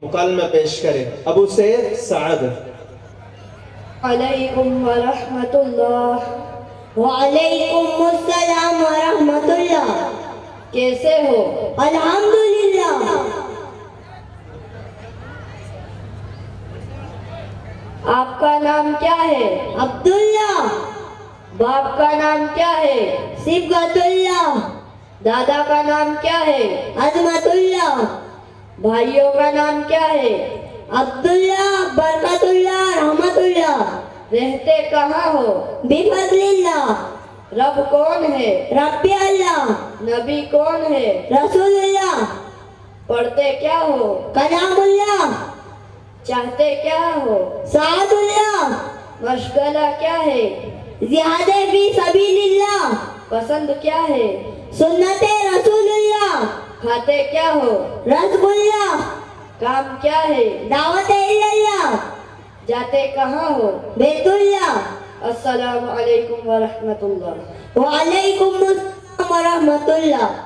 مکالمہ پیش کریں ابو سید سعد۔ علیکم ورحمۃ اللہ۔ وعلیکم السلام ورحمۃ اللہ۔ کیسے ہو؟ الحمدللہ۔ آپ کا نام کیا ہے؟ عبداللہ۔ باپ کا نام کیا ہے؟ صبغت اللہ۔ دادا کا نام کیا ہے؟ عظمت اللہ۔ بھائیوں کا نام کیا ہے؟ عبداللہ، برکت اللہ، رحمت اللہ۔ رہتے کہاں ہو؟ بفضل اللہ۔ رب کون ہے؟ رب اللہ۔ نبی کون ہے؟ رسول اللہ۔ پڑھتے کیا ہو؟ کلام اللہ۔ چاہتے کیا ہو؟ سعد اللہ۔ مشغلہ کیا ہے؟ جہاد فی سبیل اللہ۔ پسند کیا ہے؟ سنت رسول اللہ۔ کھاتے کیا ہو؟ رزق اللہ۔ کام کیا ہے؟ دعوت اللہ۔ جاتے کہاں ہو؟ بیت اللہ۔ السلام علیکم ورحمۃ اللہ۔ وعلیکم السلام ورحمۃ اللہ۔